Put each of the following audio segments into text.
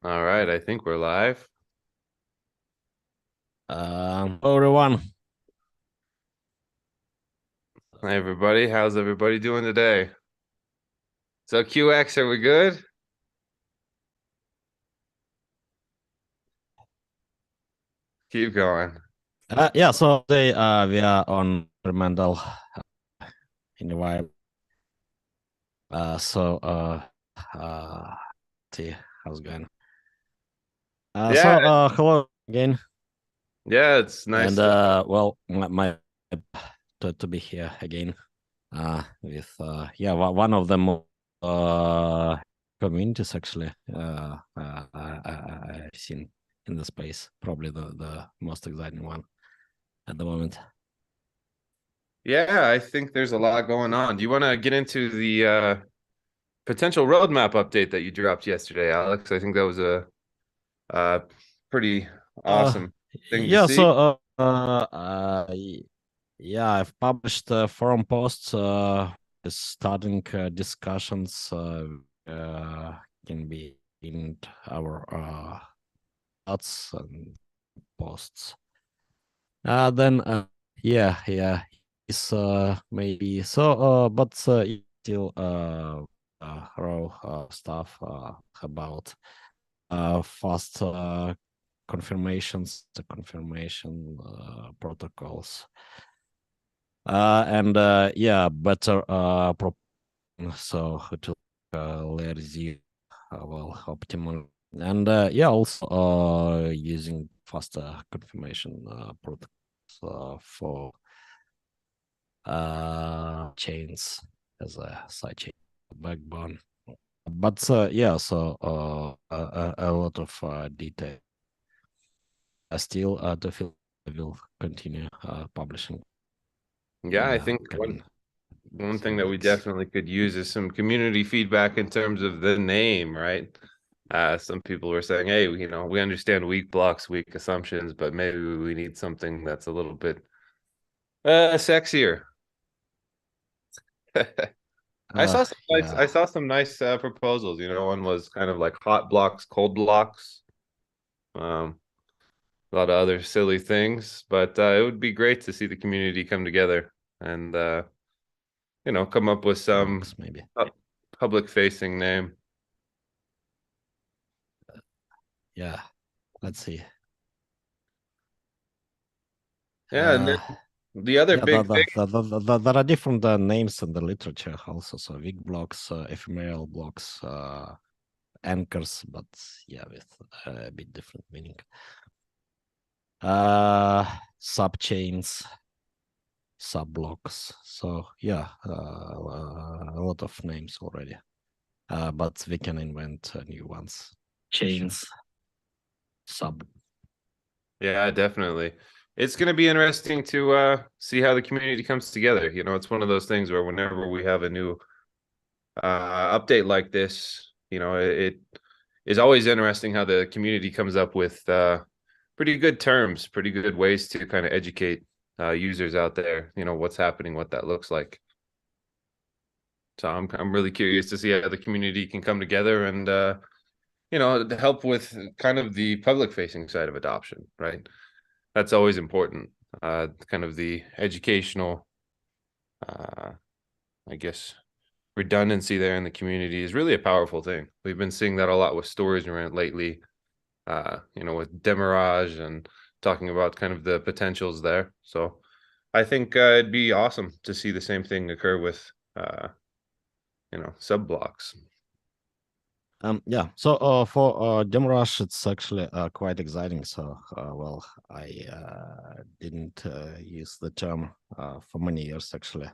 All right, I think we're live. Hello everyone. Hi, everybody. How's everybody doing today? So QX, are we good? Keep going. Yeah, so today we are on environmental environment. Uh, see how's it going. Yeah, Hello again, yeah, it's nice and to. well, my to be here again. With one of the more communities actually. I've seen in the space, probably the most exciting one at the moment. Yeah, I think there's a lot going on. Do you want to get into the potential roadmap update that you dropped yesterday, Alex? I think that was a uh pretty Uh, awesome thing to yeah, see. yeah, I've published forum posts starting discussions can be in our thoughts and posts. Then yeah, it's maybe so, but still raw stuff about fast confirmations, the confirmation protocols, and yeah, better so to layer zero, well, optimal, and yeah, also using faster confirmation protocols for chains as a side chain backbone. But yeah, so a lot of detail. Still, the film will continue publishing Yeah, in I the think one coming one days thing and that we weeks. definitely could use is some community feedback in terms of the name, right? Some people were saying, hey, we understand weak blocks, weak assumptions, but maybe we need something that's a little bit sexier. Yeah, I saw some nice proposals. One was kind of like hot blocks, cold blocks, um, a lot of other silly things, but it would be great to see the community come together and come up with some blocks maybe. public facing name. Yeah, let's see. Yeah, and Uh, then the other yeah, big thing. there are different names in the literature also. So weak blocks, ephemeral blocks, anchors, but yeah, with a bit different meaning. Uh, Subchains, subblocks. So yeah, a lot of names already. But we can invent new ones. Chains, sub. Yeah, definitely. It's going to be interesting to see how the community comes together. It's one of those things where whenever we have a new update like this, it is always interesting how the community comes up with pretty good terms, pretty good ways to kind of educate users out there, what's happening, what that looks like. So I'm really curious to see how the community can come together and to help with kind of the public facing side of adoption, right? That's always important. Kind of the educational, uh, I guess, redundancy there in the community is really a powerful thing. We've been seeing that a lot with stories around lately, with Demirage and talking about kind of the potentials there. So I think it'd be awesome to see the same thing occur with, sub blocks. Yeah. So for Demrush, it's actually quite exciting. So well, I didn't use the term for many years actually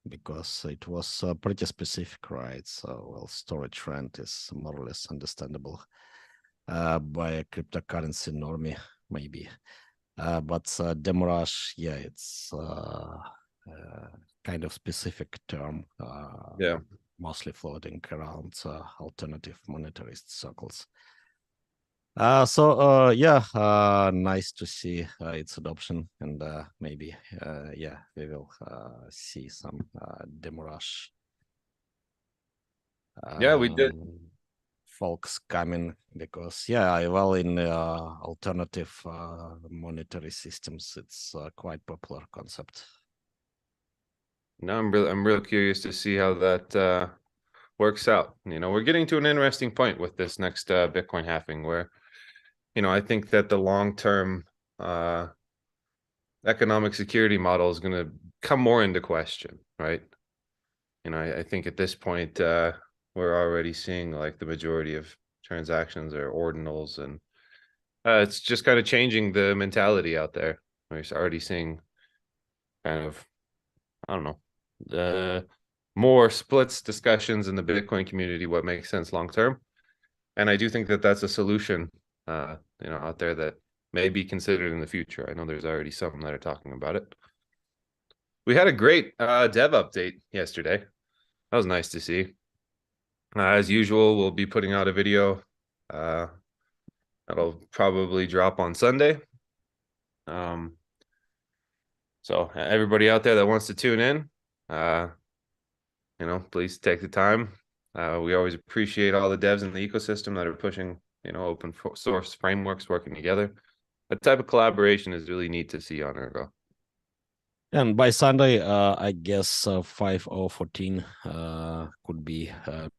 because it was pretty specific, right? So well, storage rent is more or less understandable by a cryptocurrency normie maybe. But Demrush, yeah, it's kind of specific term. Yeah. Mostly floating around alternative monetarist circles. Yeah, nice to see its adoption, and maybe yeah, we will see some demo rush Yeah, we did. um, folks coming because well, in alternative monetary systems, it's quite popular concept. No, I'm real curious to see how that works out. We're getting to an interesting point with this next Bitcoin halving where, I think that the long-term economic security model is going to come more into question, right? I think at this point, we're already seeing like the majority of transactions are ordinals, and it's just kind of changing the mentality out there. We're already seeing kind of, I don't know, more splits discussions in the Bitcoin community, what makes sense long term. And I do think that that's a solution, out there that may be considered in the future. I know there's already some that are talking about it. We had a great dev update yesterday. That was nice to see. As usual, we'll be putting out a video. That'll probably drop on Sunday. So everybody out there that wants to tune in, please take the time. We always appreciate all the devs in the ecosystem that are pushing, open source frameworks working together. That type of collaboration is really neat to see on Ergo. And by Sunday, I guess 5.014 could be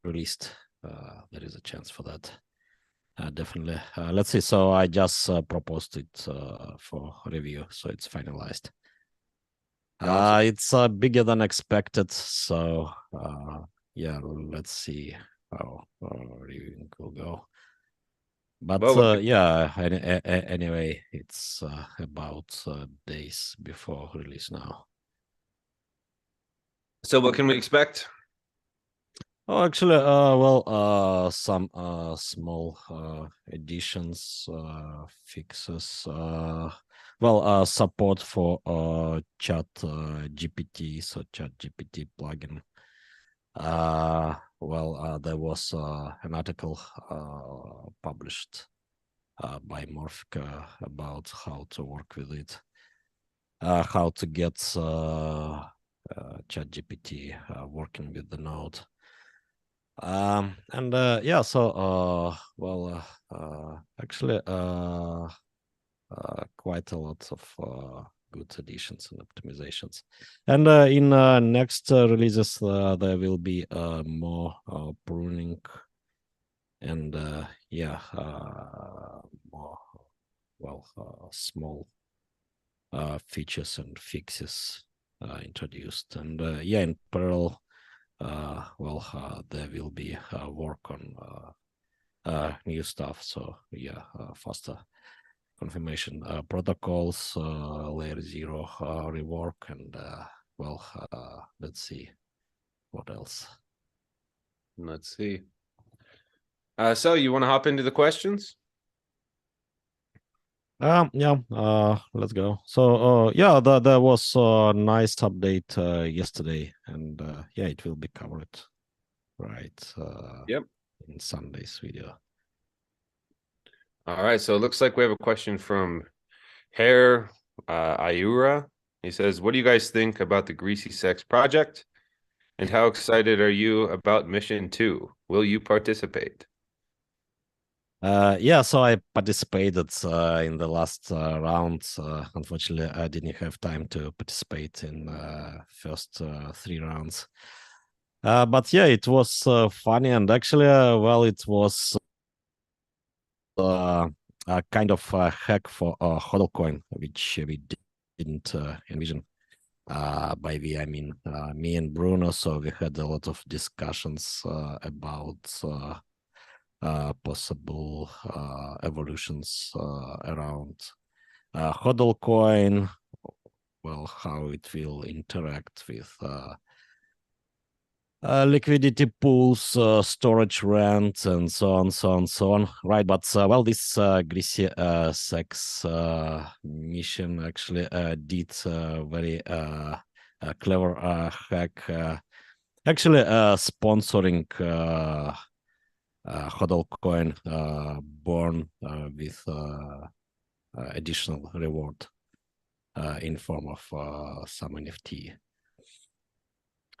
released. There is a chance for that. Definitely. Let's see. So I just proposed it for review, so it's finalized. Awesome. It's bigger than expected. So let's see how reviewing will go. But anyway, it's about days before release now. So what can we expect? Oh, actually, some small additions, fixes. Support for Chat GPT, so Chat GPT plugin. There was an article published by Morphica about how to work with it, how to get Chat GPT working with the node. Actually, quite a lot of good additions and optimizations. And in next releases, there will be more pruning and more small features and fixes introduced. And in parallel, there will be work on new stuff. So faster confirmation protocols, layer 0 rework, and let's see what else. Let's see. So you want to hop into the questions? Let's go. So there was a nice update yesterday, and it will be covered right in Sunday's video. All right, so it looks like we have a question from Hair Ayura. He says, what do you guys think about the Greasy Sex project? And how excited are you about Mission 2? Will you participate? So I participated in the last round. Unfortunately, I didn't have time to participate in first 3 rounds. But it was funny, and actually, it was a kind of a hack for HODL coin, which we didn't envision. By we, I mean me and Bruno. So we had a lot of discussions about possible evolutions around HODL coin, how it will interact with liquidity pools, storage rent, and so on, right? But this Greasy Sex mission actually did very clever hack, actually sponsoring HODL coin born with additional reward in form of some NFT.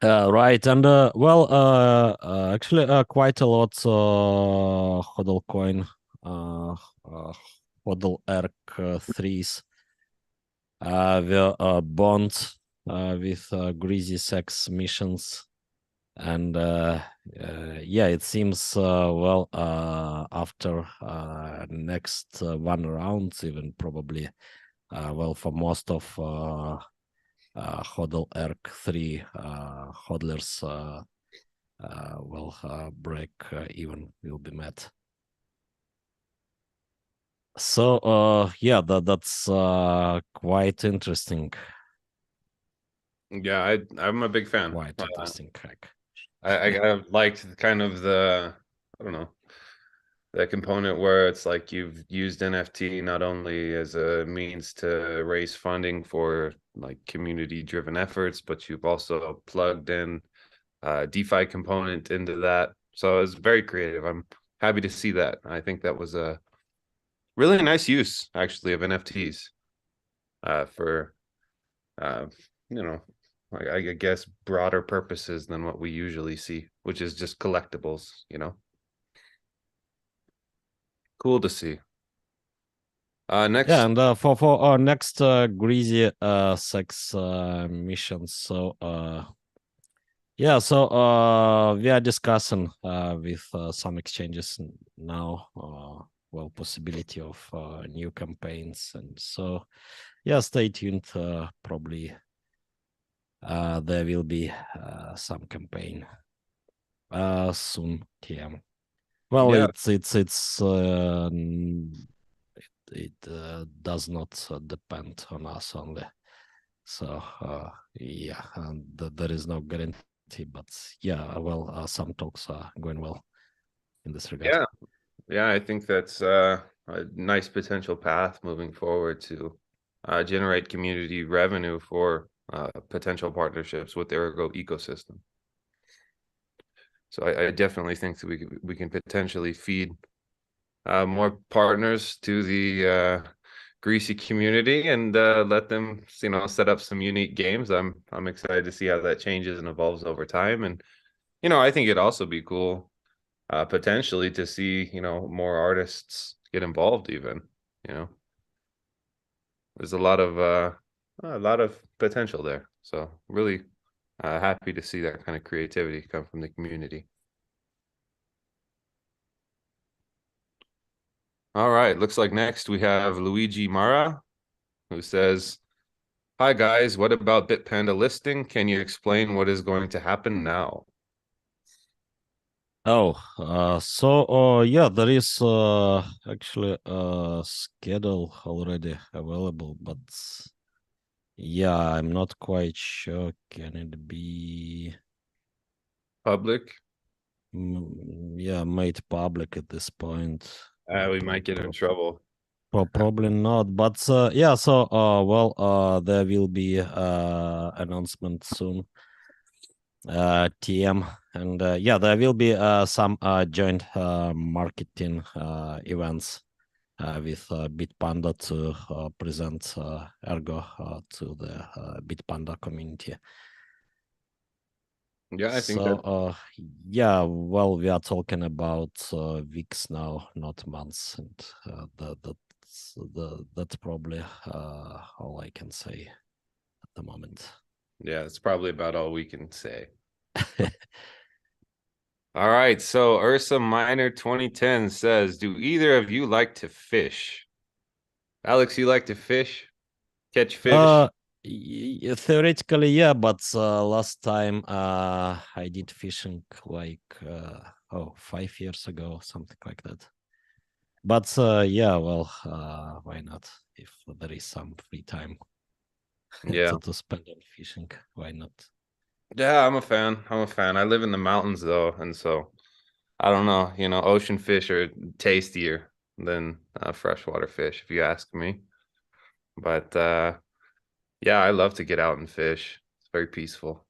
Right, and actually, quite a lot hodl coin, hodl erg threes, were bonds with greasy sex missions, and yeah, it seems after next one round, even probably for most of hodl erg three hodlers. Break even will be met. So yeah, that's quite interesting. Yeah, I'm a big fan. Quite interesting hack. I liked kind of the, I don't know, that component where it's like you've used NFT not only as a means to raise funding for like community driven efforts, but you've also plugged in DeFi component into that. So it's very creative. I'm happy to see that. I think that was a really nice use actually of NFTs for uh, you know, I guess broader purposes than what we usually see, which is just collectibles, you know. Cool to see. Yeah, Next, and for our next greasy sex missions, so yeah, so we are discussing with some exchanges now, possibility of new campaigns, and so yeah, stay tuned. Probably there will be some campaign soon. TM. Well, yeah, it does not depend on us only. So yeah, and there is no guarantee, but yeah, some talks are going well in this regard. yeah, yeah. I think that's a nice potential path moving forward to generate community revenue for potential partnerships with the Ergo ecosystem. So I definitely think that we can potentially feed more partners to the greasy community and let them, you know, set up some unique games. I'm excited to see how that changes and evolves over time. And you know, I think it'd also be cool potentially to see, you know, more artists get involved even, you know. There's a lot of potential there. So really happy to see that kind of creativity come from the community. All right, looks like next we have Luigi Mara, who says, "Hi guys, what about Bitpanda listing? Can you explain what is going to happen now?" Oh, yeah, there is actually a schedule already available, but yeah, I'm not quite sure. Can it be Public? yeah, made public at this point? We might get in trouble. Probably not, but yeah. So there will be announcement soon. TM, and yeah, there will be some joint marketing events with Bitpanda to present Ergo to the Bitpanda community. Yeah, I think So that, yeah, well, we are talking about weeks now, not months, and that's probably all I can say at the moment. yeah, it's probably about all we can say. All right, so Ursa Minor 2010 says, "Do either of you like to fish?" Alex, you like to fish? Catch fish? Uh, Theoretically, yeah, but last time I did fishing like 5 years ago, something like that. But yeah, why not? If there is some free time Yeah. to spend on fishing, why not? Yeah, I'm a fan. I'm a fan. I live in the mountains though, and so I don't know, you know, ocean fish are tastier than freshwater fish, if you ask me. But yeah, I love to get out and fish. It's very peaceful.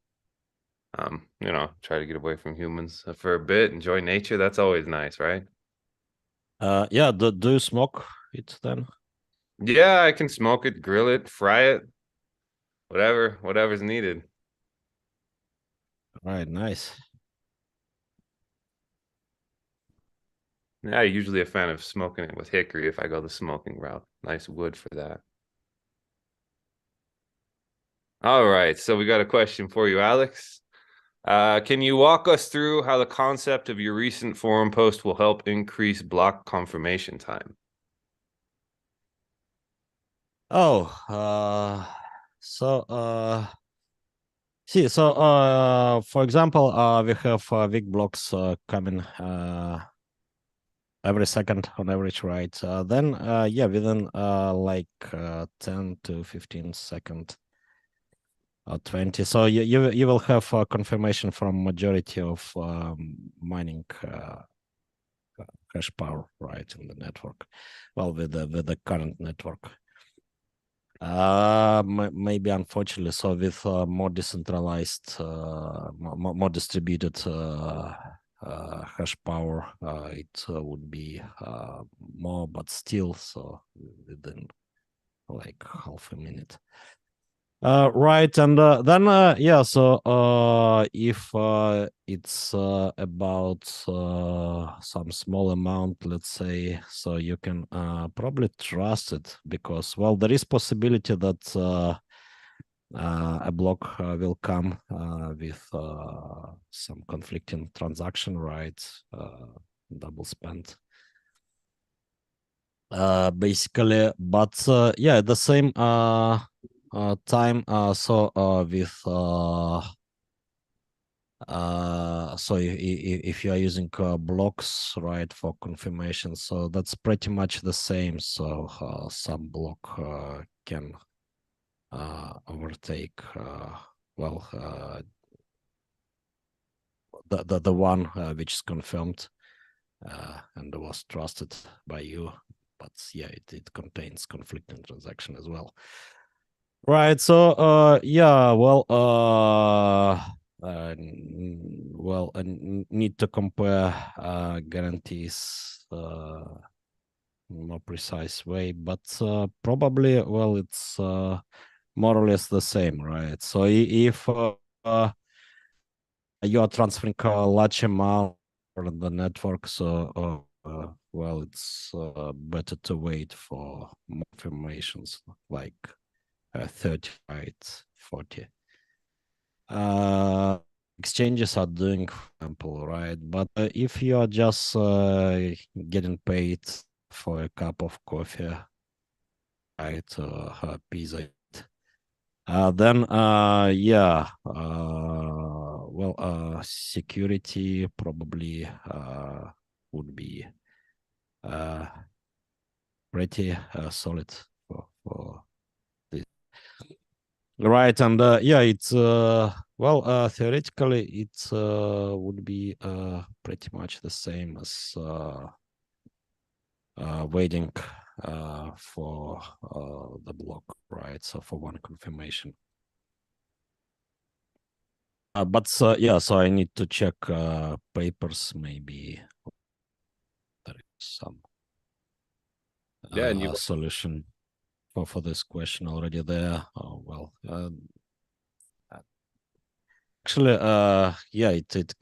You know, try to get away from humans for a bit, enjoy nature. That's always nice, right? Yeah, do you smoke it then? Yeah, I can smoke it, grill it, fry it, whatever's needed. All right, nice. Yeah, I'm usually a fan of smoking it with hickory if I go the smoking route. Nice wood for that. All right, so we got a question for you, Alex. Can you walk us through how the concept of your recent forum post will help increase block confirmation time? Oh, so see, so for example, we have big blocks coming every second on average, right? Then yeah, within like 10 to 15 second or 20. So you will have confirmation from majority of mining hash power, right, in the network. Well, with the current network. Maybe unfortunately, so with more decentralized, more distributed hash power, it would be more, but still, so within like half a minute. Right, and then yeah, so if it's about some small amount, let's say, so you can probably trust it because, well, there is possibility that a block will come with some conflicting transaction, right? Double spent. Basically, but yeah, at the same time, so with so if you are using blocks, right, for confirmation, so that's pretty much the same. So some block can overtake well the one which is confirmed and was trusted by you, but yeah, it contains conflicting transaction as well. Right. So, yeah, well, well, I need to compare guarantees more precise way, but probably, well, it's more or less the same, right? So if you are transferring a large amount on the network, so well, it's better to wait for more informations like 30, right, 40. Uh, Exchanges are doing, for example, right? But if you are just getting paid for a cup of coffee, right, a pizza, then yeah, well, security probably would be uh, pretty solid for this. Right, and yeah, it's well, theoretically, it would be pretty much the same as waiting for the block, right? So for one confirmation. But yeah, so I need to check papers. Maybe there is some Yeah, and you solution for this question already there. Oh, well, actually, yeah, it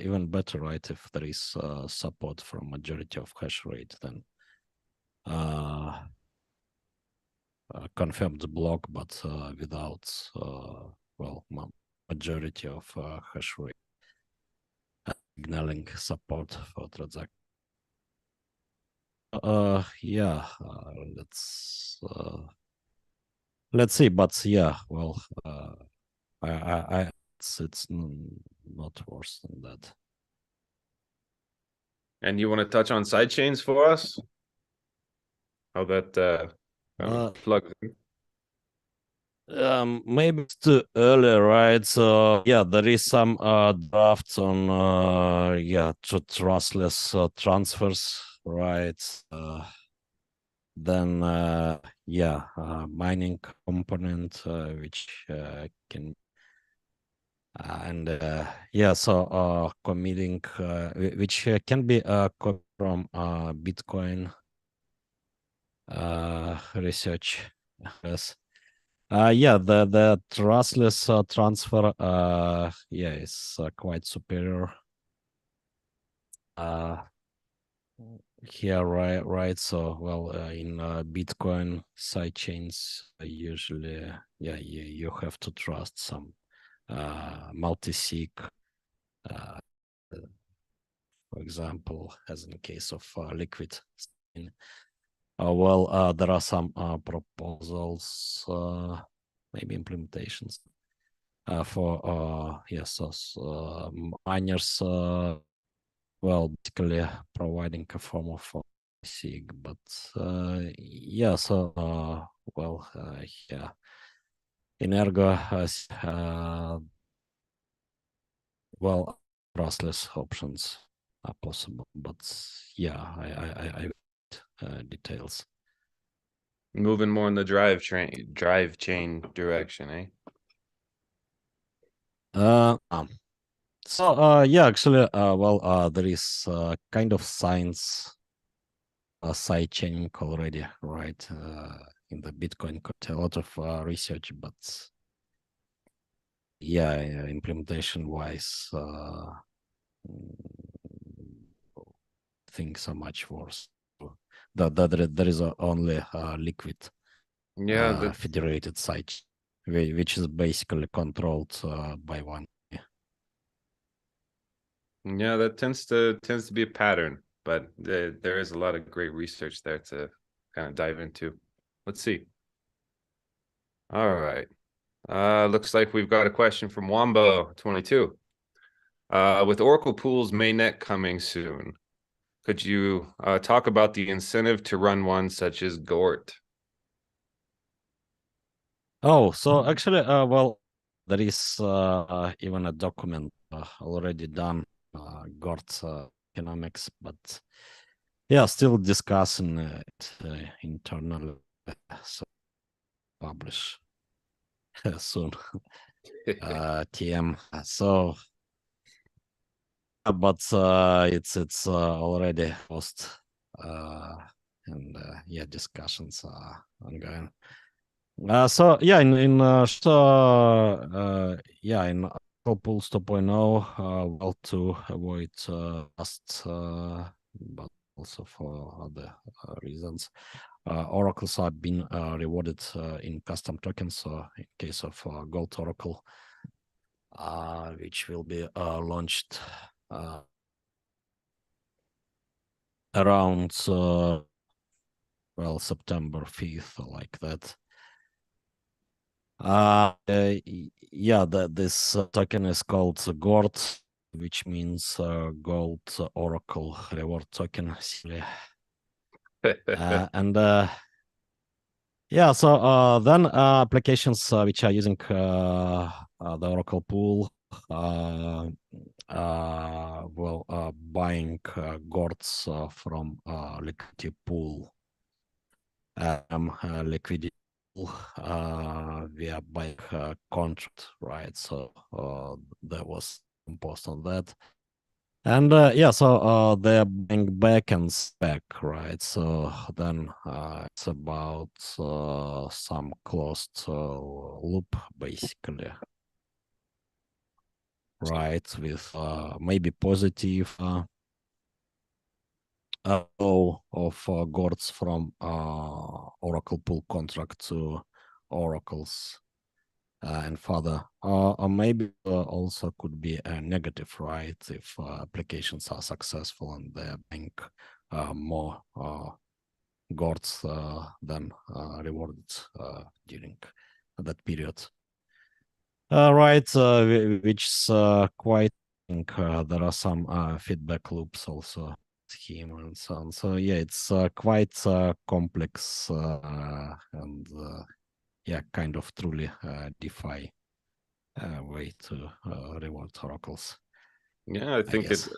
even better, right? If there is support from majority of hash rate, then uh, confirm the block, but without well, majority of hash rate signaling support for transaction. Yeah, let's see, but yeah, well, it's not worse than that. and you want to touch on side chains for us? How that kind of Uh, plugs in? Maybe it's too early, right? So yeah, there is some drafts on yeah, trustless transfers, right? Then yeah, mining component which can and yeah, so committing which can be from Bitcoin research. Yes. Yeah, the trustless transfer, yeah, is quite superior. Uh, Here, right. So, well, in Bitcoin side chains, usually, yeah, you have to trust some multi-sig, uh, for example, as in case of liquid. Well, there are some proposals, maybe implementations for yes, so, miners. Well, basically providing a form of SIG, but yeah, so well, yeah, in Ergo, well, trustless options are possible, but yeah, I details. Moving more in the drive chain direction, eh? Uh, um, so yeah, actually, well, there is kind of science side chaining already, right? In the Bitcoin, a lot of research, but yeah, implementation wise, things are much worse. There is only liquid Yeah, that federated site, which is basically controlled by one. yeah, that tends to be a pattern, but there is a lot of great research there to kind of dive into. Let's see. All right. Looks like we've got a question from Wombo22. With Oracle Pool's mainnet coming soon, could you talk about the incentive to run one such as Gort? Oh, so actually, well, there is even a document already done, GORT economics, but yeah, still discussing it internally. So publish soon. TM. So, but it's already post, uh, and yeah, discussions are ongoing. So yeah, yeah, in Pools 2.0, well, to avoid rust, but also for other reasons. Oracles are being rewarded in custom tokens. So in case of Gold Oracle, which will be launched around well, September 5th, like that. Yeah, this token is called Gold, which means Gold Oracle Reward Token. And yeah, so then applications which are using the Oracle pool, well, buying Gords from liquidity pool, liquidity pool via buying contract, right? So there was some post on that. And yeah, so they're buying back and spec, right? So then it's about some closed loop, basically, right? With maybe positive flow of gourds from Oracle pool contract to oracles and further. Or maybe also could be a negative, right? If applications are successful and they're being more gourds than rewarded during that period. Right, which is quite, I think there are some feedback loops also scheme and so on. So yeah, it's quite complex and yeah, kind of truly DeFi way to reward oracles, Yeah, I I think guess.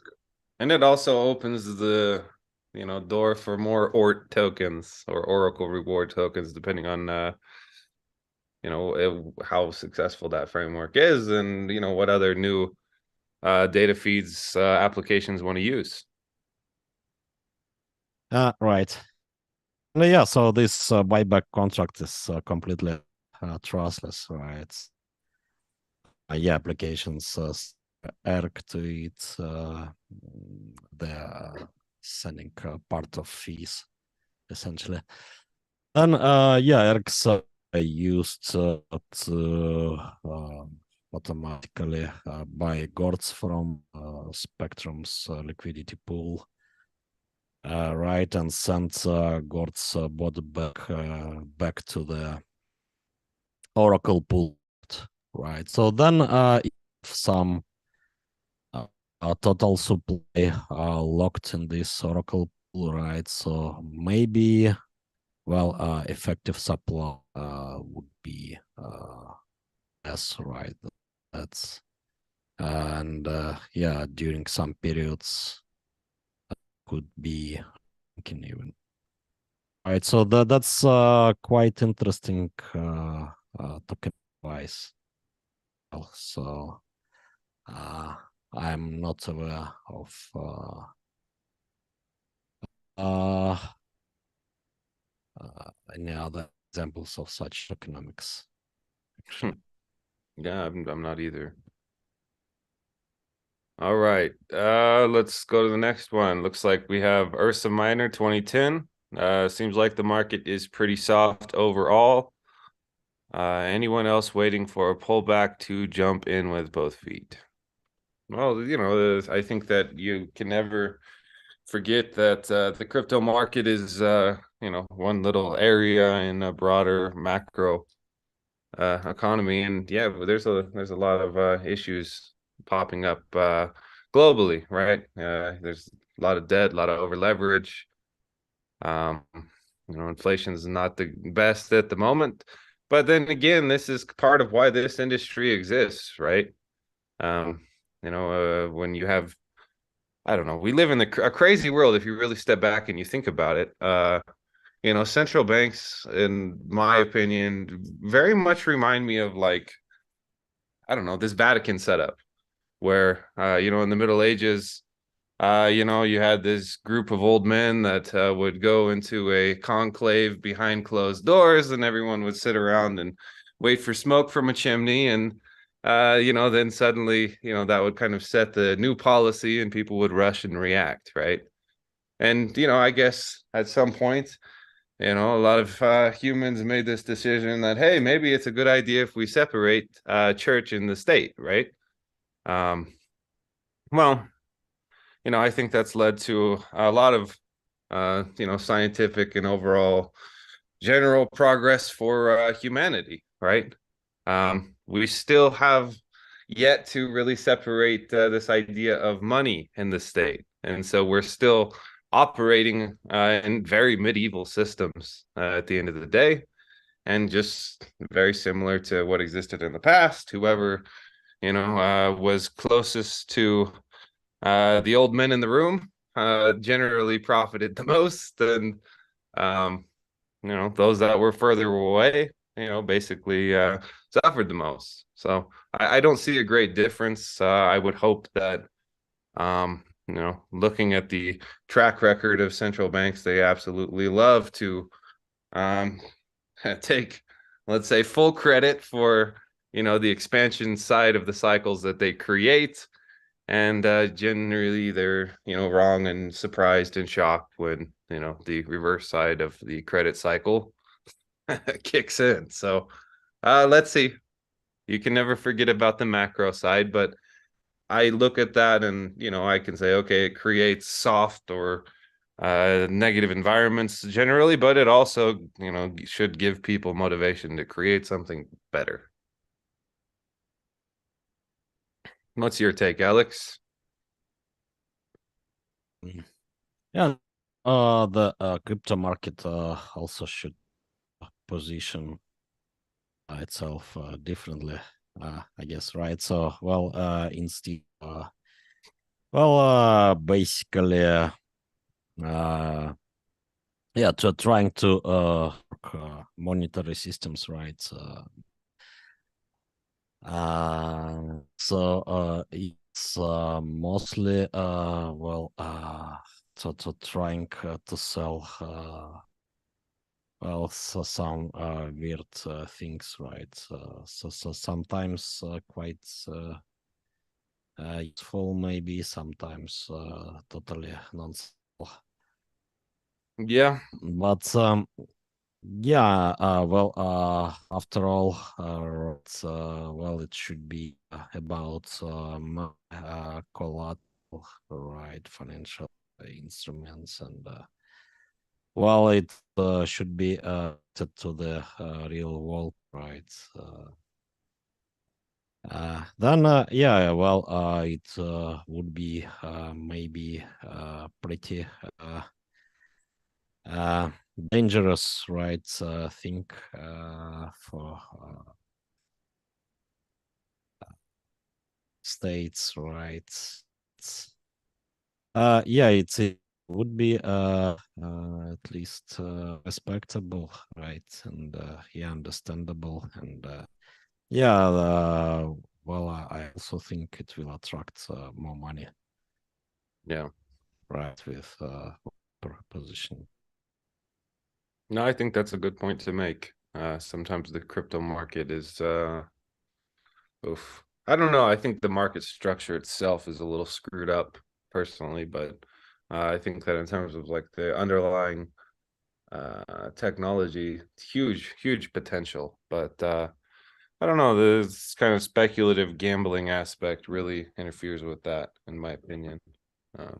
and it also opens the door for more ORT tokens or Oracle reward tokens, depending on how successful that framework is, and what other new data feeds applications want to use. Right. Yeah, so this buyback contract is completely trustless, right? Yeah, applications Erg to it, they're sending part of fees essentially. And yeah, Ergs are used to automatically buy GORDs from Spectrum's liquidity pool, right, and send GORDs bought back to the Oracle pool, right? So then if some total supply locked in this Oracle pool, right? So maybe, well, effective supply would be less, right? That's and yeah, during some periods could be can even. Right, so that's quite interesting token wise. So uh, I'm not aware of uh, any other examples of such economics, Hmm. actually. Yeah, I'm not either. All right. Let's go to the next one. Looks like we have Ursa Minor 2010. Seems like the market is pretty soft overall. Anyone else waiting for a pullback to jump in with both feet? Well, I think that you can never forget that the crypto market is one little area in a broader macro economy, and yeah, there's a lot of issues popping up globally, right? There's a lot of debt, a lot of over leverage. Um, inflation is not the best at the moment, but then again, this is part of why this industry exists, right? Um, when you have, I don't know, we live in a crazy world if you really step back and you think about it. Central banks, in my opinion, very much remind me of, like, I don't know, this Vatican setup where, in the Middle Ages, you had this group of old men that would go into a conclave behind closed doors, and everyone would sit around and wait for smoke from a chimney. And, then suddenly, that would kind of set the new policy and people would rush and react, right? And, I guess at some point, a lot of humans made this decision that, hey, maybe it's a good idea if we separate church and the state, right? Um, well, I think that's led to a lot of, scientific and overall general progress for humanity, right? We still have yet to really separate this idea of money in the state. And so we're still operating in very medieval systems at the end of the day, and just very similar to what existed in the past. Whoever, was closest to the old men in the room generally profited the most, and um, those that were further away, basically suffered the most. So I don't see a great difference. I would hope that, looking at the track record of central banks, they absolutely love to um, take, let's say, full credit for, the expansion side of the cycles that they create. And generally, they're, wrong and surprised and shocked when, the reverse side of the credit cycle kicks in. So let's see. You can never forget about the macro side, but I look at that and, I can say, okay, it creates soft or negative environments generally, but it also, should give people motivation to create something better. What's your take, Alex? Mm. Yeah, the crypto market also should position itself differently, I guess, right? So, well, instead, basically, yeah, to trying to monetary systems, right? So it's mostly well, to trying to sell well, so some weird things, right? So sometimes quite useful, maybe sometimes totally nonsense. Yeah, But yeah, well, after all, well, it should be about collateral, right? Financial instruments, and well, it should be to the real world, right? Then, yeah, well, it would be maybe pretty uh, dangerous, right? Think for states, right? It's, yeah, it would be at least respectable, right? And yeah, understandable, and yeah, well, I also think it will attract more money, yeah. right? With position. No, I think that's a good point to make. Sometimes the crypto market is oof. I don't know. I think the market structure itself is a little screwed up personally, but I think that in terms of like the underlying technology, huge, huge potential. But I don't know. This kind of speculative gambling aspect really interferes with that, in my opinion. Uh,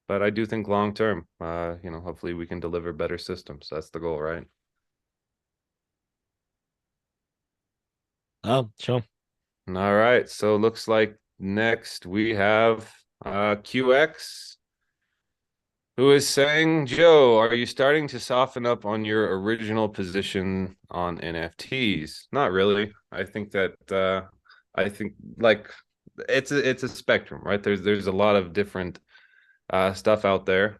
but I do think long term, hopefully we can deliver better systems. That's the goal, right? Oh, sure. All right. So looks like next we have QX, who is saying, Joe, are you starting to soften up on your original position on NFTs? Not really. I think that I think like it's a spectrum, right? There's a lot of different stuff out there.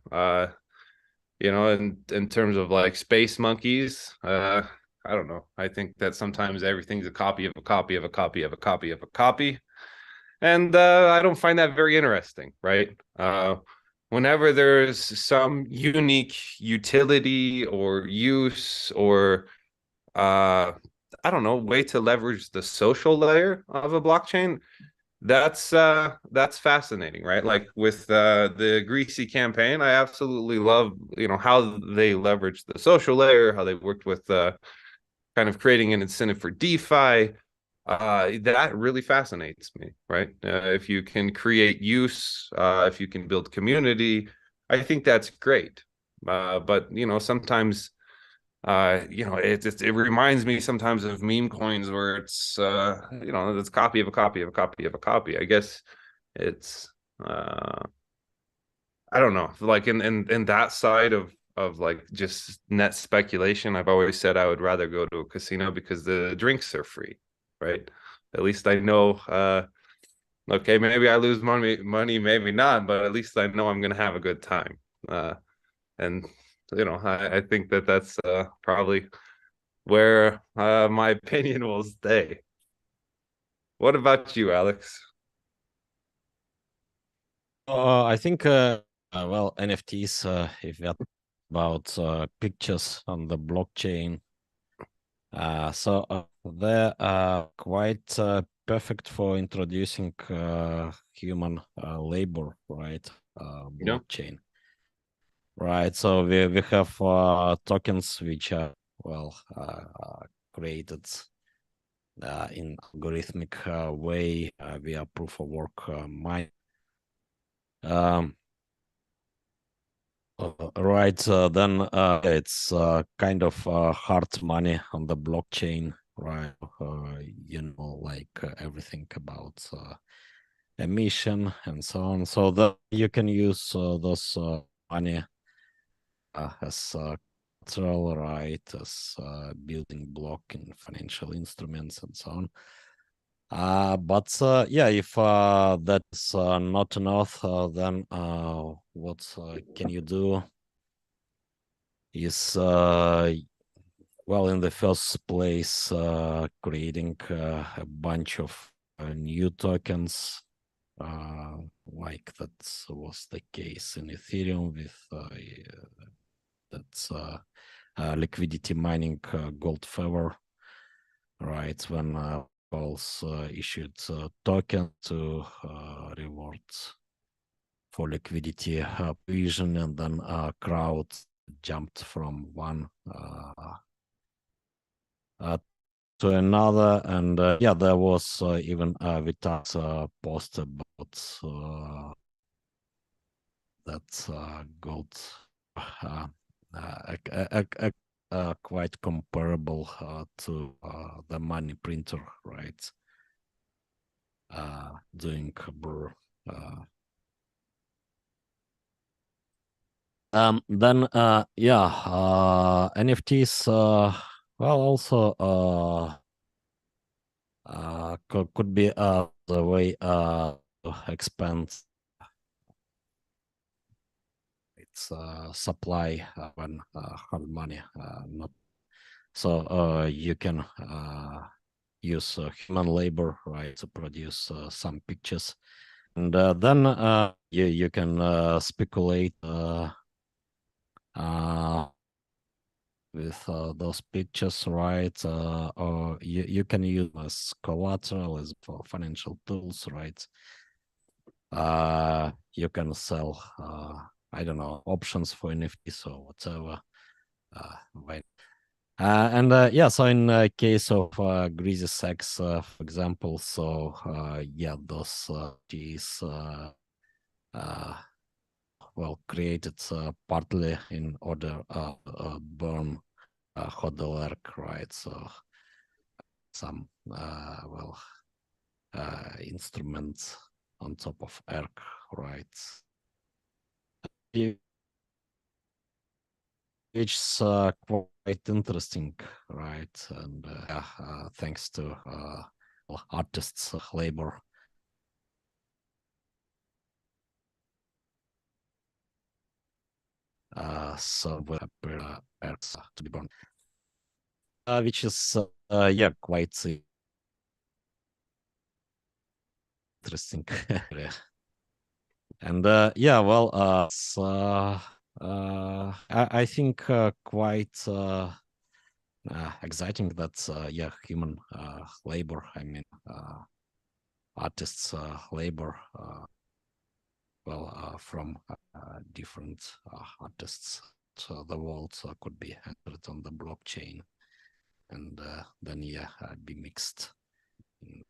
In terms of like space monkeys, I don't know. I think that sometimes everything's a copy of a copy of a copy of a copy of a copy. And I don't find that very interesting, right? Whenever there's some unique utility or use or uh, I don't know, way to leverage the social layer of a blockchain, that's fascinating, right? Like with the Greasy campaign, I absolutely love, how they leveraged the social layer, how they worked with kind of creating an incentive for DeFi. That really fascinates me, right? If you can create use, if you can build community, I think that's great. But sometimes it reminds me sometimes of meme coins where it's copy of a copy of a copy of a copy. I guess it's uh I don't know, like in that side of like just net speculation. I've always said I would rather go to a casino because the drinks are free, right? At least I know okay, maybe I lose money, maybe not, but at least I know I'm gonna have a good time. And I think that that's probably where my opinion will stay. What about you, Alex? I think, well, NFTs, if we're about pictures on the blockchain, they're quite perfect for introducing human labor, right? You know? Blockchain, right? So we have tokens which are, well, created in algorithmic way via proof of work mine. Um, right, then it's kind of hard money on the blockchain, right? Like everything about emission and so on. So that you can use those money as collateral, right, as building block in financial instruments and so on. But yeah, if that's not enough, then what can you do is, well, in the first place, creating a bunch of new tokens, like that was the case in Ethereum with that's liquidity mining gold favor, right? When also issued token to reward for liquidity provision, and then crowd jumped from one to another, and yeah, there was even Vitas post about that gold quite comparable to the money printer, right? Doing burr. Then yeah, NFTs well also could be the way to expand its supply when hard money not so you can use human labor, right, to produce some pictures, and then you can speculate with those pictures, right? Or you can use as collateral as for financial tools, right? You can sell, I don't know, options for NFTs or whatever. Right. And yeah, so in case of Greasy Sex, for example, so yeah, those she's well created partly in order burn hodl Erg, right? So some well instruments on top of Erg, right? Which is quite interesting, right? And yeah, thanks to artists' labor. So we appear to be born, which is yeah quite interesting. And yeah, well, so, I think quite exciting that yeah, human labor. I mean, artists' labor. Well, from different artists, so the world could be entered on the blockchain, and then yeah, be mixed in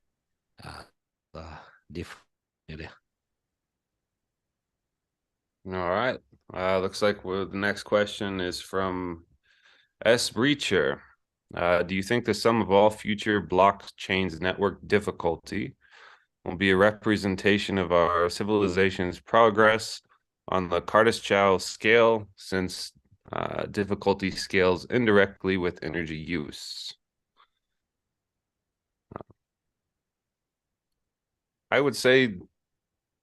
different area. All right. Looks like the next question is from S. Breacher. Do you think the sum of all future blockchains network difficulty will be a representation of our civilization's progress on the Kardaschow scale, since difficulty scales indirectly with energy use? I would say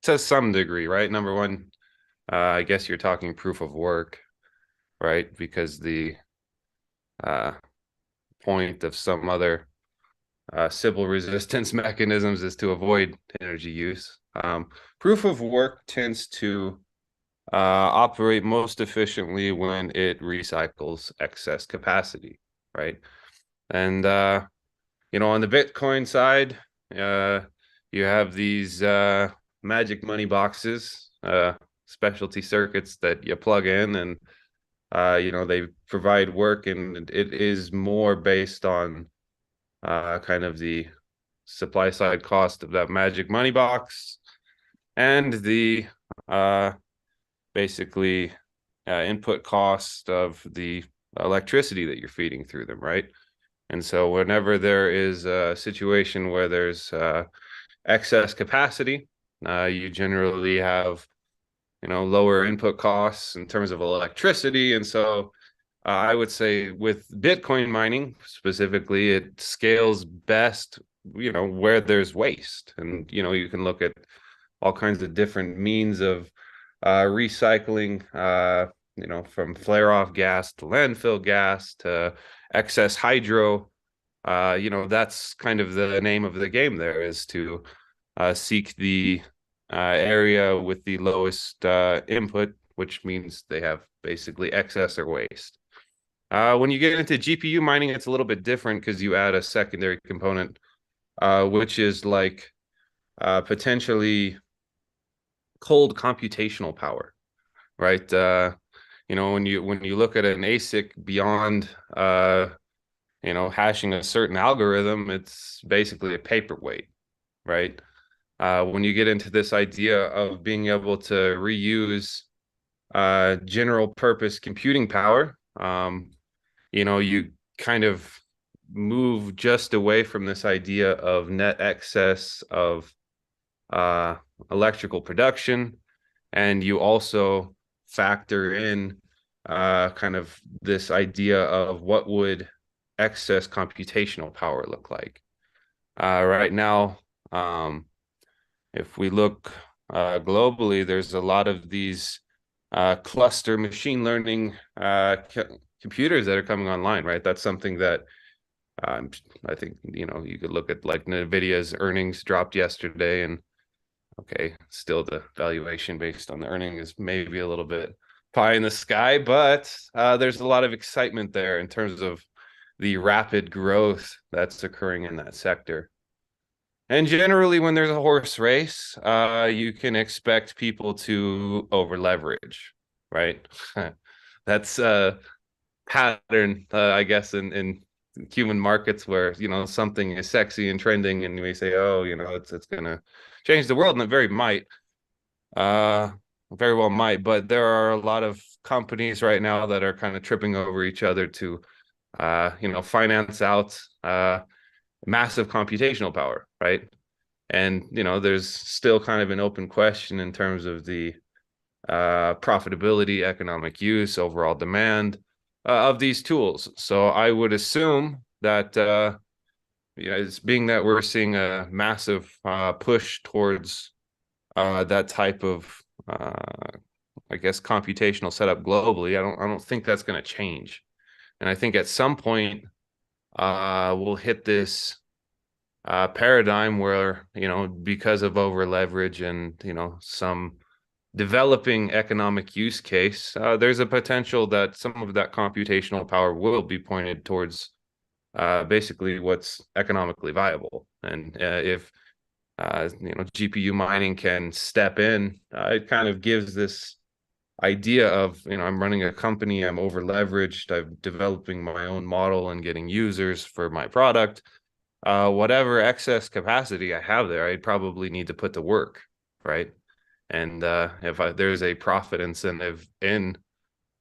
to some degree, right? Number one, I guess you're talking proof of work, right? Because the uh, point of some other civil resistance mechanisms is to avoid energy use. Proof of work tends to operate most efficiently when it recycles excess capacity, right? And you know, on the Bitcoin side, you have these magic money boxes, specialty circuits that you plug in, and you know, they provide work, and it is more based on kind of the supply side cost of that magic money box and the basically input cost of the electricity that you're feeding through them, right? And so whenever there is a situation where there's excess capacity, you generally have, you know, lower input costs in terms of electricity. And so I would say with Bitcoin mining specifically, it scales best, you know, where there's waste. And, you know, you can look at all kinds of different means of recycling, you know, from flare off gas to landfill gas to excess hydro. You know, that's kind of the name of the game there, is to seek the area with the lowest input, which means they have basically excess or waste. When you get into GPU mining, it's a little bit different because you add a secondary component, which is like potentially cold computational power, right? When you look at an ASIC beyond hashing a certain algorithm, it's basically a paperweight, right? When you get into this idea of being able to reuse general purpose computing power, you kind of move just away from this idea of net excess of uh, electrical production, and you also factor in kind of this idea of what would excess computational power look like. Right now, if we look globally, there's a lot of these cluster machine learning computers that are coming online, right? That's something that um, I think, you could look at like NVIDIA's earnings dropped yesterday, and okay, still the valuation based on the earning is maybe a little bit pie in the sky, but there's a lot of excitement there in terms of the rapid growth that's occurring in that sector. And generally, when there's a horse race, you can expect people to over leverage, right? That's a pattern, I guess, in human markets where something is sexy and trending, and we say, oh, it's gonna change the world, and it uh, very well might. But there are a lot of companies right now that are kind of tripping over each other to, finance out massive computational power, right? And there's still kind of an open question in terms of the profitability, economic use, overall demand of these tools. So I would assume that it's being that we're seeing a massive push towards that type of I guess computational setup globally. I don't think that's going to change, and I think at some point we'll hit this paradigm where because of over leverage and some developing economic use case, there's a potential that some of that computational power will be pointed towards basically what's economically viable. And if GPU mining can step in, it kind of gives this idea of I'm running a company, I'm over leveraged, I'm developing my own model and getting users for my product. Whatever excess capacity I have there, I probably need to put to work, right? And if there's a profit incentive in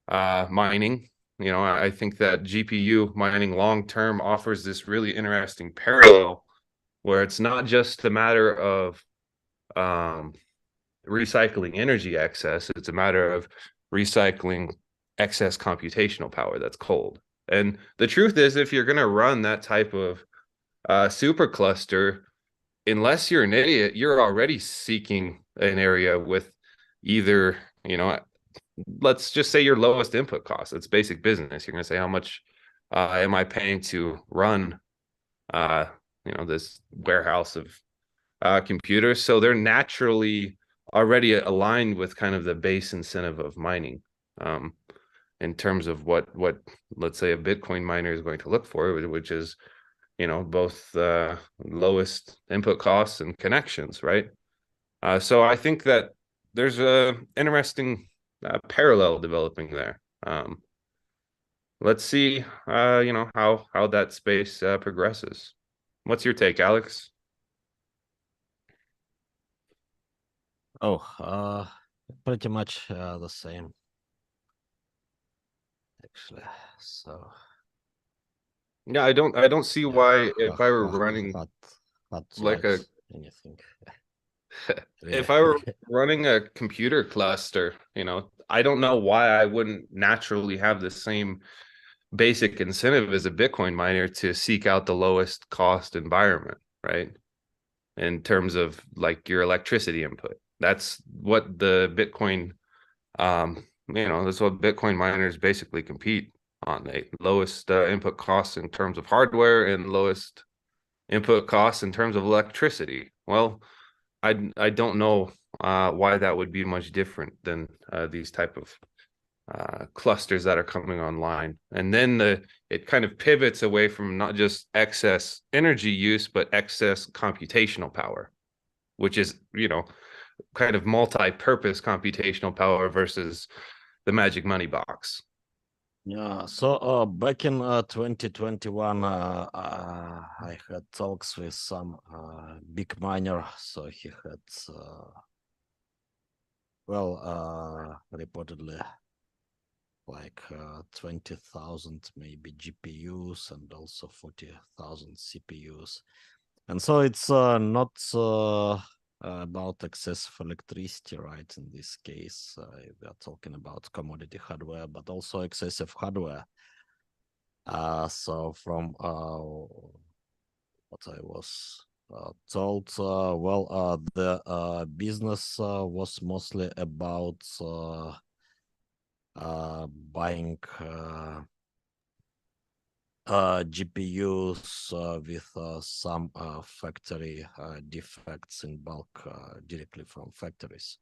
mining, I think that GPU mining long term offers this really interesting parallel where it's not just a matter of um, recycling energy excess, it's a matter of recycling excess computational power that's cold. And the truth is, if you're going to run that type of supercluster, unless you're an idiot, you're already seeking an area with either, let's just say your lowest input cost. It's basic business. You're going to say, how much am I paying to run, uh, this warehouse of computers? So they're naturally already aligned with kind of the base incentive of mining. Um, in terms of what let's say a Bitcoin miner is going to look for, which is both lowest input costs and connections, right? So I think that there's a interesting parallel developing there. Let's see, how that space progresses. What's your take, Alex? Oh, pretty much the same, actually. So Yeah, I don't see yeah, why if I were running hot, hot like a lights, anything, really. if I were running a computer cluster, I don't know why I wouldn't naturally have the same basic incentive as a Bitcoin miner to seek out the lowest cost environment, right? In terms of like your electricity input. That's what the Bitcoin, that's what Bitcoin miners basically compete on. The lowest input costs in terms of hardware and lowest input costs in terms of electricity. Well, I don't know why that would be much different than these type of clusters that are coming online, and then it kind of pivots away from not just excess energy use but excess computational power, which is kind of multi-purpose computational power versus the magic money box. Yeah, so back in 2021, I had talks with some big miner. So he had, reportedly like 20,000 maybe GPUs and also 40,000 CPUs. And so it's not about excess of electricity, right? In this case, we are talking about commodity hardware, but also excessive hardware. So from what I was told, the business was mostly about buying GPUs with some factory defects in bulk directly from factories,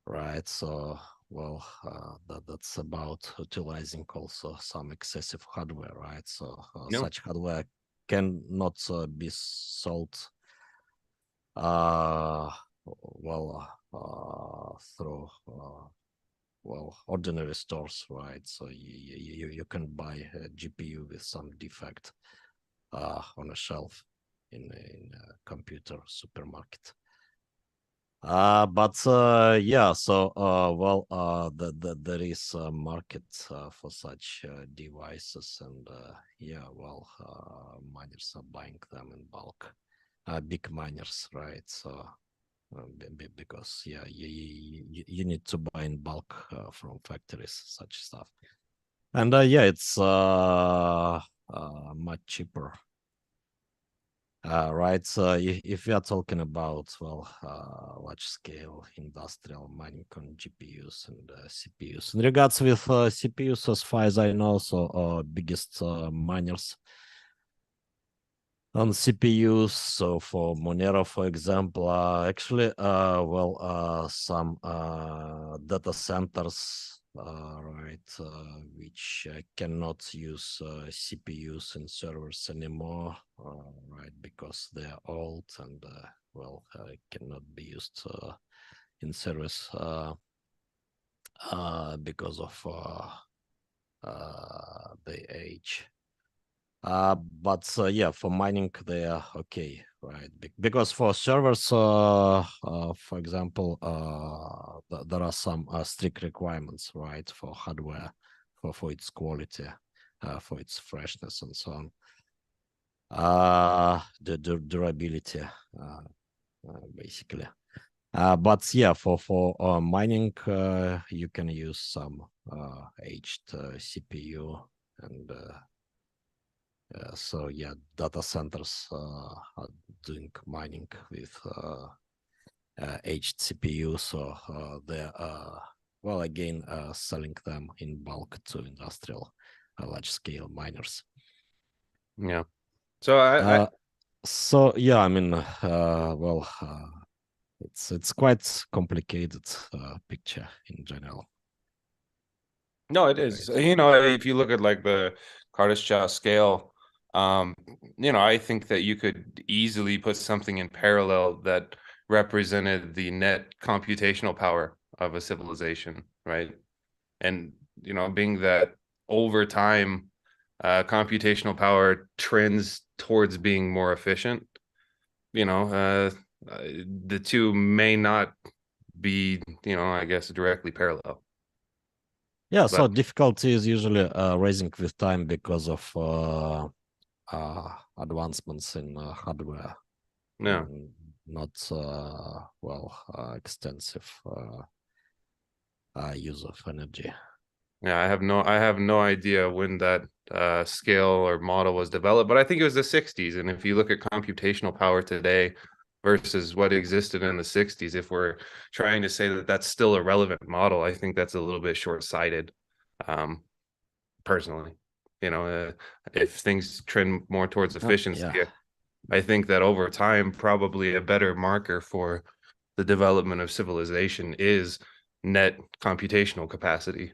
right? So, that's about utilizing also some excessive hardware, right? So No. such hardware cannot be sold uh, through ordinary stores, right? So you can buy a GPU with some defect on a shelf in a computer supermarket. But yeah, so there is a market for such devices, and miners are buying them in bulk. Big miners, right? So because you need to buy in bulk from factories such stuff, and it's much cheaper, right? So if we are talking about large scale industrial mining on GPUs and CPUs, in regards with CPUs, as far as I know, so biggest miners on CPUs. So for Monero, for example, actually, some data centers, right, which cannot use CPUs in servers anymore, right, because they are old and cannot be used in servers because of the age. But yeah, for mining they are okay, right? Because for servers, for example, there are some strict requirements, right, for hardware, for its quality, for its freshness, and so on. The durability, basically. But yeah, for mining, you can use some aged CPU and. So yeah, data centers are doing mining with aged CPU, so they're again selling them in bulk to industrial large scale miners. Yeah. So I So yeah, I mean, it's quite complicated picture in general. No, it is. Right. If you look at like the Kardashev scale, um, I think that you could easily put something in parallel that represented the net computational power of a civilization, right? And being that over time, computational power trends towards being more efficient, the two may not be, I guess, directly parallel. Yeah, so But difficulty is usually rising with time because of advancements in hardware no. and not extensive use of energy. Yeah, I have no idea when that scale or model was developed, but I think it was the 60s. And if you look at computational power today versus what existed in the 60s, if we're trying to say that that's still a relevant model, I think that's a little bit short-sighted, um, personally. If things trend more towards efficiency, Yeah. I think that over time, probably a better marker for the development of civilization is net computational capacity.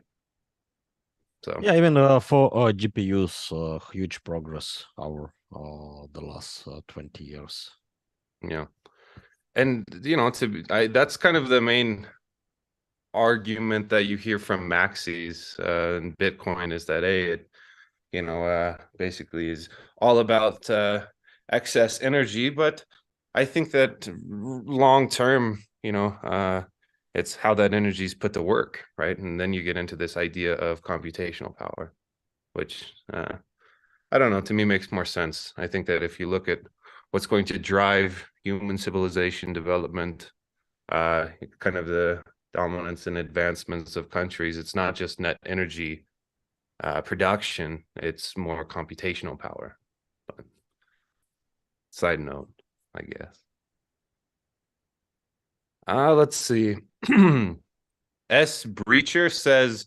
So Yeah, even for GPUs, huge progress over the last 20 years. yeah, and that's kind of the main argument that you hear from maxis and Bitcoin is that it basically is all about excess energy. But I think that long term, it's how that energy is put to work, right? And then you get into this idea of computational power, which I don't know, to me makes more sense. I think that if you look at what's going to drive human civilization development, kind of the dominance and advancements of countries, it's not just net energy production, it's more computational power. But side note, I guess. Let's see. S Breacher says,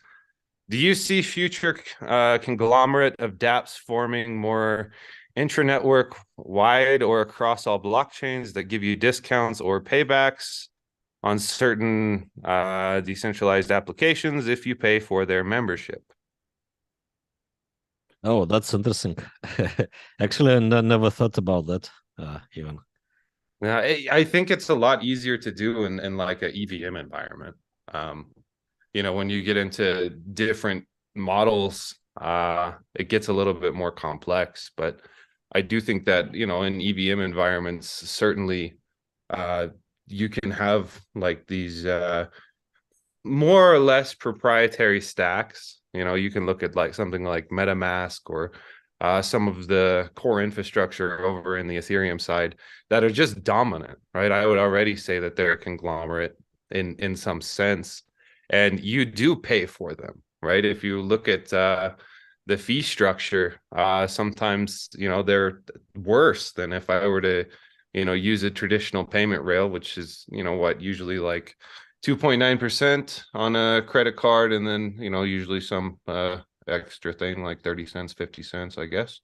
do you see future conglomerate of dApps forming more intranetwork wide or across all blockchains that give you discounts or paybacks on certain decentralized applications if you pay for their membership? Oh, that's interesting. Actually, I never thought about that even. Yeah, I think it's a lot easier to do in like an EVM environment. Um, when you get into different models, it gets a little bit more complex. But I do think that, in EVM environments, certainly uh, you can have like these more or less proprietary stacks. You can look at like something like MetaMask or some of the core infrastructure over in the Ethereum side that are just dominant, right? I would already say that they're a conglomerate in some sense, and you do pay for them, right? If you look at the fee structure, sometimes they're worse than if I were to use a traditional payment rail, which is what usually like 2.9% on a credit card, and then usually some extra thing like 30 cents, 50 cents, I guess.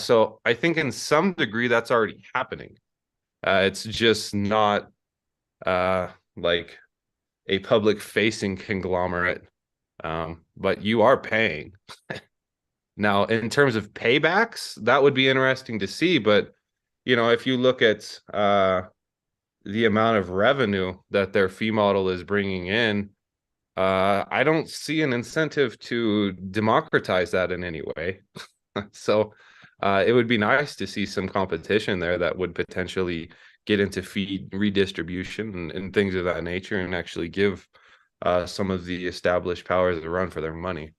So I think in some degree that's already happening. It's just not like a public facing conglomerate, but you are paying. Now, in terms of paybacks, that would be interesting to see. But if you look at the amount of revenue that their fee model is bringing in, I don't see an incentive to democratize that in any way. So it would be nice to see some competition there that would potentially get into fee redistribution and things of that nature and actually give some of the established powers a run for their money.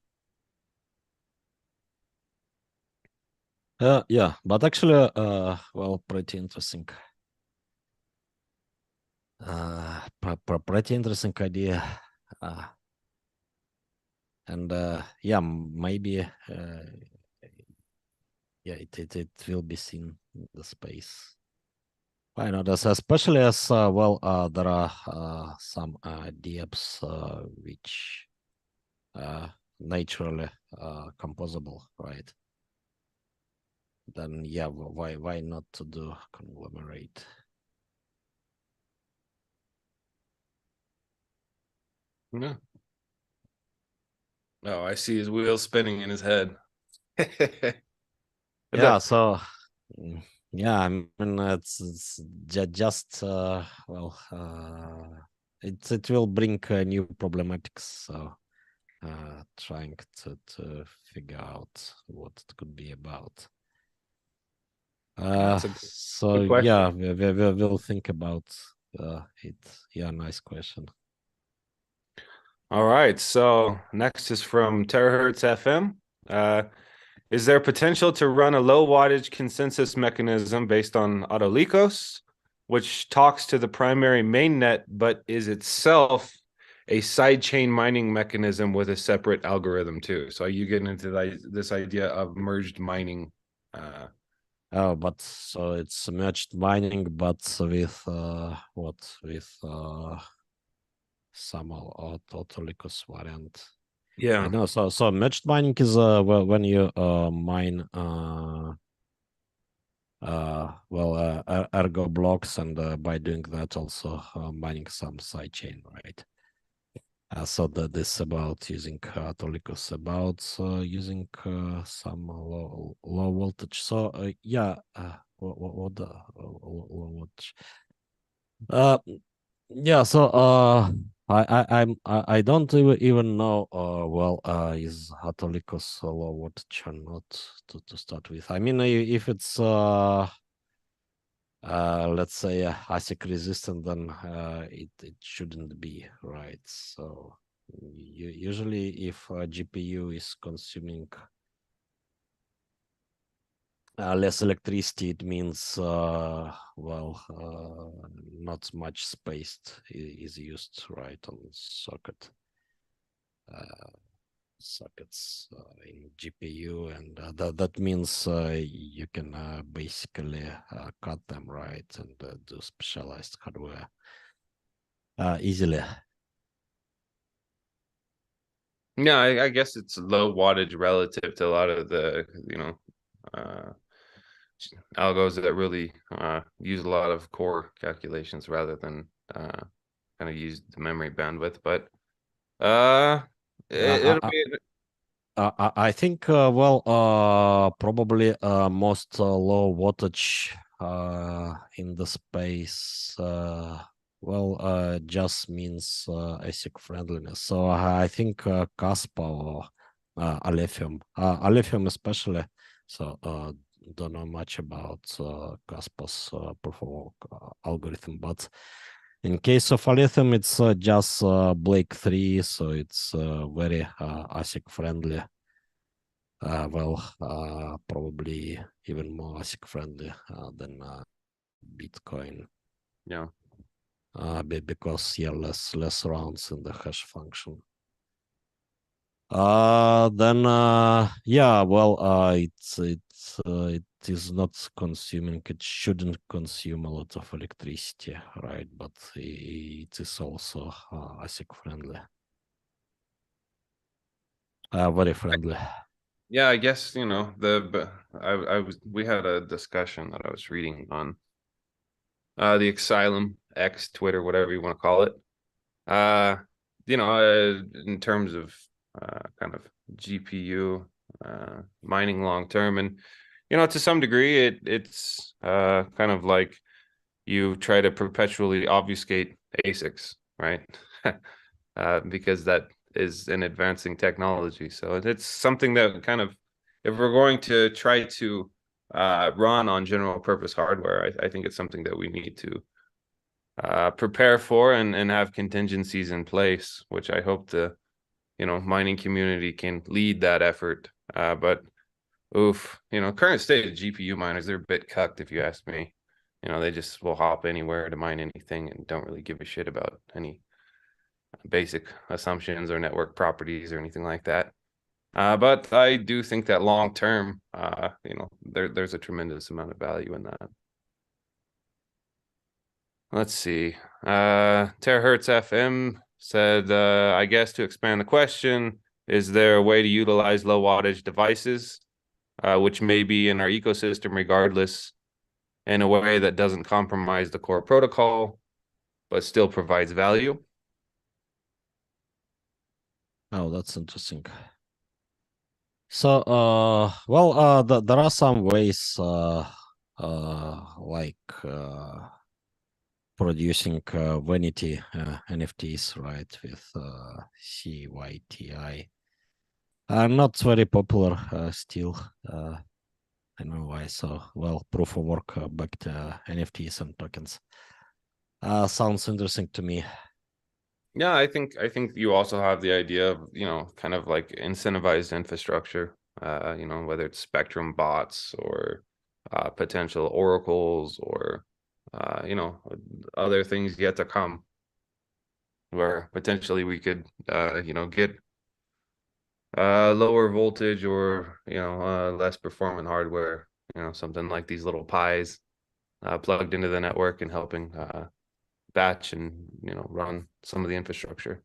Yeah, but actually, well, pretty interesting. Pretty interesting idea. Uh, and yeah, maybe yeah, it will be seen in the space. I know this, especially as well, there are some dApps which naturally composable, right? Then yeah, why not to do conglomerate? Yeah. Oh, I see his wheels spinning in his head. Yeah, so mm, yeah, I mean it's just well, it will bring new problematics. So trying to figure out what it could be about. That's a So good yeah, question. we'll think about it. Yeah, nice question. All right. So next is from Terahertz FM. Is there potential to run a low wattage consensus mechanism based on Autolicos, which talks to the primary mainnet, but is itself a sidechain mining mechanism with a separate algorithm too? So you get into this idea of merged mining. Oh, but so it's merged mining, but with what with some Autolycus variant. I Yeah. know. So merged mining is when you mine well Ergo blocks, and by doing that also mining some sidechain, right? So that this about using Autolicus, about using some low voltage. So yeah, what the low voltage? Uh, yeah. So I don't even know. Well, is Autolicus low voltage or not to start with? I mean, if it's let's say ASIC resistant, then it shouldn't be, right? So usually if a GPU is consuming less electricity, it means well, not much space is used, right, on socket uh, sockets in GPU, and that means you can basically cut them, right, and do specialized hardware easily. Yeah, I guess it's low wattage relative to a lot of the, uh, algos that really use a lot of core calculations rather than kind of use the memory bandwidth. But uh, Uh, it'll I, be I think, well, probably most low wattage in the space, well, just means ASIC friendliness. So I think Caspa or Alephium, Alephium especially. So don't know much about Caspa's proof of work algorithm, but in case of Alephium, it's just Blake 3, so it's very ASIC friendly. Well, probably even more ASIC friendly than Bitcoin, you because yeah, less rounds in the hash function. Then yeah, well, it is not consuming. It shouldn't consume a lot of electricity, right? But it is also ASIC friendly, very friendly. yeah, I guess I was we had a discussion that I was reading on the Asylum X Twitter, whatever you want to call it. Uh, in terms of kind of GPU mining long term, and to some degree, it's kind of like you try to perpetually obfuscate ASICs, right? Because that is an advancing technology. So it's something that kind of, if we're going to try to run on general purpose hardware, I think it's something that we need to prepare for and have contingencies in place, which I hope the mining community can lead that effort. But oof, current state of GPU miners, they're a bit cucked if you ask me. They just will hop anywhere to mine anything and don't really give a shit about any basic assumptions or network properties or anything like that. But I do think that long term, there's a tremendous amount of value in that. Let's see. Terahertz FM said, I guess to expand the question, is there a way to utilize low wattage devices, which may be in our ecosystem regardless, in a way that doesn't compromise the core protocol, but still provides value? Oh, that's interesting. So, well, there are some ways, like producing vanity NFTs, right, with CYTI. Not very popular still. I know why. So, well, proof of work backed NFTs and tokens. Sounds interesting to me. Yeah, I think you also have the idea of, kind of like incentivized infrastructure, whether it's Spectrum bots or potential oracles or other things yet to come, where potentially we could get lower voltage or less performant hardware, something like these little pies plugged into the network and helping batch and run some of the infrastructure.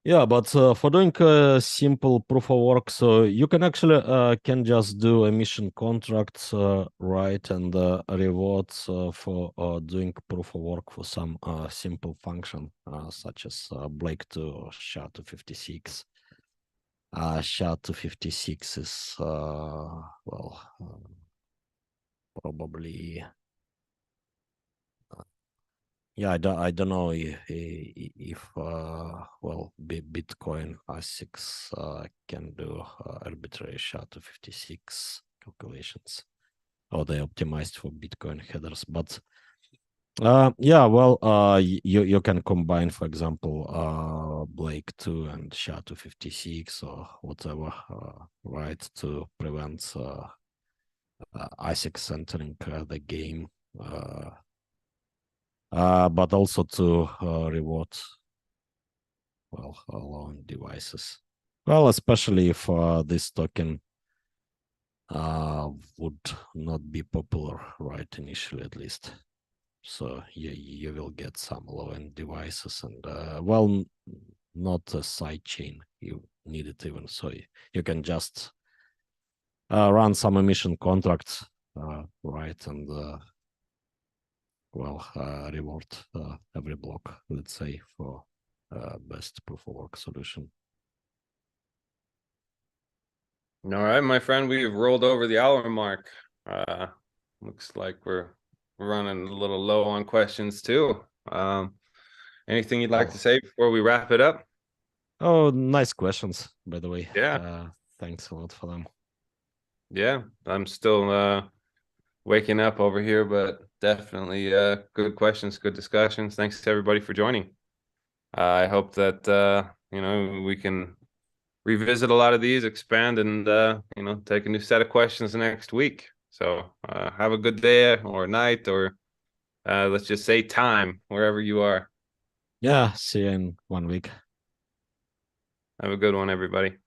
Yeah, but for doing a simple proof of work, so you can actually can just do a mission contract, right, and rewards for doing proof of work for some simple function, such as Blake to SHA-256. SHA-256 is probably yeah, I don't know if Bitcoin ASICs can do arbitrary SHA-256 calculations, or they optimized for Bitcoin headers. But you can combine, for example, Blake 2 and SHA-256 or whatever, right, to prevent ASICs entering the game. But also to reward loan devices. Well, especially if this token would not be popular right initially, at least. So you will get some low-end devices and not a side chain you need it even. So you can just run some emission contracts, right, and reward every block, let's say, for best proof of work solution. All right, my friend, we've rolled over the hour mark. Uh, looks like we're running a little low on questions too. Anything you'd like to Oh, say before we wrap it up? oh, nice questions, by the way. Yeah, Thanks a lot for them. yeah. I'm still waking up over here, but definitely good questions, good discussions. Thanks to everybody for joining. I hope that we can revisit a lot of these, expand, and take a new set of questions next week. So have a good day or night, or let's just say time wherever you are. Yeah, see you in 1 week. Have a good one, everybody.